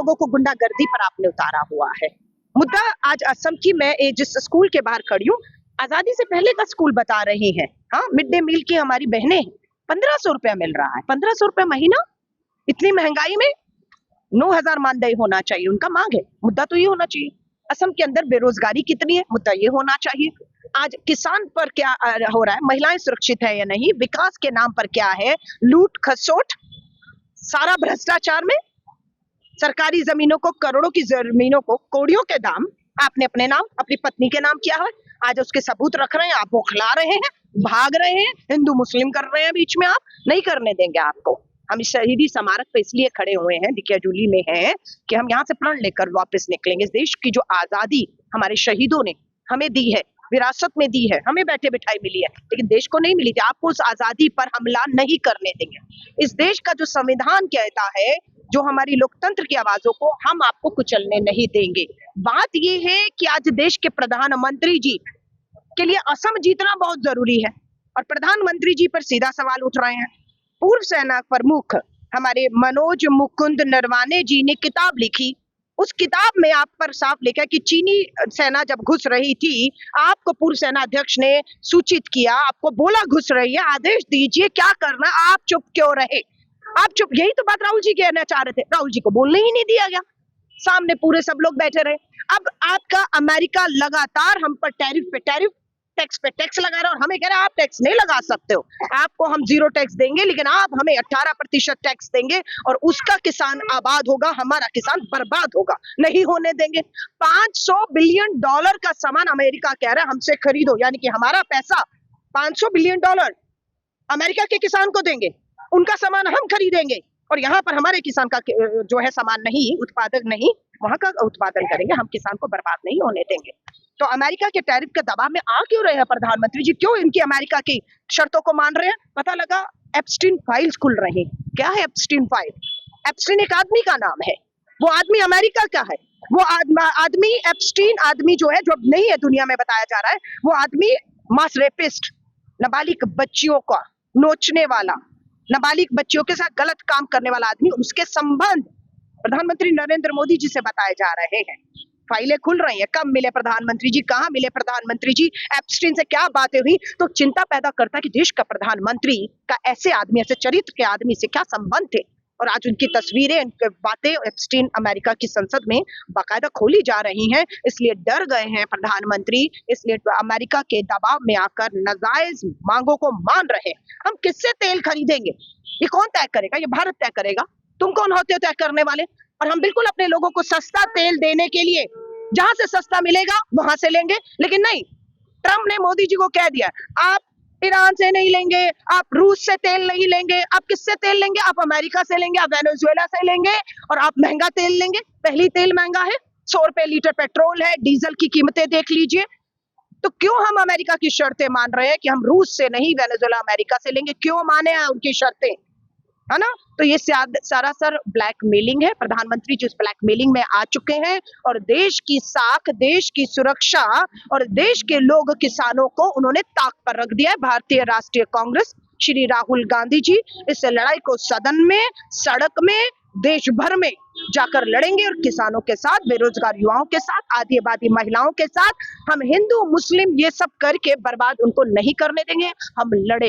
लोगों को गुंडागर्दी पर आपने उतारा हुआ है। मुद्दा आज असम की मैं जिस स्कूल के बाहर खड़ी हूँ, आजादी से पहले का स्कूल बता रही हैं। हाँ, मिड डे मील की हमारी बहनें 1500 रुपया मिल रहा है, 1500 रुपया महीना। इतनी महंगाई में 9000 मानदेय होना चाहिए, उनका मांग है। मुद्दा तो ये होना चाहिए। असम के अंदर बेरोजगारी कितनी है, मुद्दा ये होना चाहिए। आज किसान पर क्या हो रहा है, महिलाएं सुरक्षित है या नहीं, विकास के नाम पर क्या है, लूट खसोट, सारा भ्रष्टाचार में सरकारी जमीनों को, करोड़ों की जमीनों को कौड़ियों के दाम आपने अपने नाम, अपनी पत्नी के नाम किया है। आज उसके सबूत रख रहे हैं, आप बौखला रहे हैं, भाग रहे हैं, हिंदू मुस्लिम कर रहे हैं बीच में। आप नहीं करने देंगे आपको। हम इस शहीदी स्मारक पे इसलिए खड़े हुए हैं, दिकियाजुली में हैं, कि हम यहाँ से प्रण लेकर वापस निकलेंगे। इस देश की जो आजादी हमारे शहीदों ने हमें दी है, विरासत में दी है, हमें बैठे बिठाई मिली है, लेकिन देश को नहीं मिली थी। आपको उस आजादी पर हमला नहीं करने देंगे। इस देश का जो संविधान कहता है, जो हमारी लोकतंत्र की आवाजों को हम आपको कुचलने नहीं देंगे। बात ये है कि आज देश के प्रधानमंत्री जी के लिए असम जीतना बहुत जरूरी है, और प्रधानमंत्री जी पर सीधा सवाल उठ रहे हैं। पूर्व सेना प्रमुख हमारे मनोज मुकुंद नरवाने जी ने किताब लिखी। उस किताब में आप पर साफ लिखा है कि चीनी सेना जब घुस रही थी, आपको पूर्व सेना अध्यक्ष ने सूचित किया, आपको बोला घुस रही है, आदेश दीजिए क्या करना, आप चुप क्यों रहे? आप चुप। यही तो बात राहुल जी कहना चाह रहे थे, राहुल जी को बोलने ही नहीं दिया गया। सामने पूरे सब लोग बैठे रहे। अब आपका अमेरिका लगातार हम पर टैरिफ टैक्स पे टैक्स लगा रहा है, और हमें कह रहा है आप टैक्स नहीं लगा सकते हो, आपको हम 0 टैक्स देंगे, लेकिन आप हमें 18% टैक्स देंगे, और उसका किसान आबाद होगा, हमारा किसान बर्बाद होगा। नहीं होने देंगे। $500 बिलियन का सामान अमेरिका कह रहा है हमसे खरीदो, यानी कि हमारा पैसा $500 बिलियन अमेरिका के किसान को देंगे, उनका सामान हम खरीदेंगे, और यहाँ पर हमारे किसान का जो है सामान नहीं, उत्पादक नहीं, वहां का उत्पादन करेंगे। हम किसान को बर्बाद नहीं होने देंगे। तो अमेरिका के टैरिफ के दबाव में आ क्यों रहे हैं प्रधानमंत्री जी? क्यों इनकी अमेरिका की शर्तों को मान रहे हैं? पता लगा एप्स्टीन फाइल्स खुल रही हैं। क्या है एप्स्टीन फाइल? एप्स्टीन एक आदमी का नाम है, वो आदमी अमेरिका का है। वो आदमी एप्स्टीन आदमी जो है, जो अब नहीं है दुनिया में बताया जा रहा है, वो आदमी मास रेपिस्ट, नाबालिग बच्चियों का नोचने वाला, नाबालिग बच्चियों के साथ गलत काम करने वाला आदमी, उसके संबंध प्रधानमंत्री नरेंद्र मोदी जी से बताए जा रहे हैं। फाइलें खुल रही हैं। कब मिले प्रधानमंत्री जी, कहाँ मिले प्रधानमंत्री जी, एप्स्टीन से क्या बातें हुई? तो चिंता पैदा करता है कि देश का प्रधानमंत्री का ऐसे आदमी, ऐसे चरित्र के आदमी से क्या संबंध थे। और आज उनकी तस्वीरें, उनकी बातें एप्स्टीन अमेरिका की संसद में बाकायदा खोली जा रही हैं। इसलिए डर गए हैं प्रधानमंत्री, इसलिए अमेरिका के दबाव में आकर नाजायज मांगों को मान रहे हैं। हम किससे तेल खरीदेंगे, ये कौन तय करेगा? ये भारत तय करेगा। तुम कौन होते हो तय करने वाले? और हम बिल्कुल अपने लोगों को सस्ता तेल देने के लिए जहां से सस्ता मिलेगा वहां से लेंगे, लेकिन नहीं, ट्रम्प ने मोदी जी को कह दिया आप ईरान से नहीं लेंगे, आप रूस से तेल नहीं लेंगे, आप किससे तेल लेंगे? आप अमेरिका से लेंगे, आप वेनेजुएला से लेंगे, और आप महंगा तेल लेंगे। पहली तेल महंगा है, 100 रुपए लीटर पेट्रोल है, डीजल की कीमतें देख लीजिए। तो क्यों हम अमेरिका की शर्तें मान रहे हैं कि हम रूस से नहीं, वेनेजुएला अमेरिका से लेंगे? क्यों माने हैं उनकी शर्तें, है ना? तो ये सरासर ब्लैकमेलिंग है। प्रधानमंत्री जी उस ब्लैकमेलिंग में आ चुके हैं, और देश की साख, देश की सुरक्षा और देश के लोग, किसानों को उन्होंने ताक पर रख दिया है। भारतीय राष्ट्रीय कांग्रेस, श्री राहुल गांधी जी इस लड़ाई को सदन में, सड़क में, देश भर में जाकर लड़ेंगे, और किसानों के साथ, बेरोजगार युवाओं के साथ, आदिवासी महिलाओं के साथ, हम हिंदू मुस्लिम ये सब करके बर्बाद उनको नहीं करने देंगे। हम लड़ेंगे।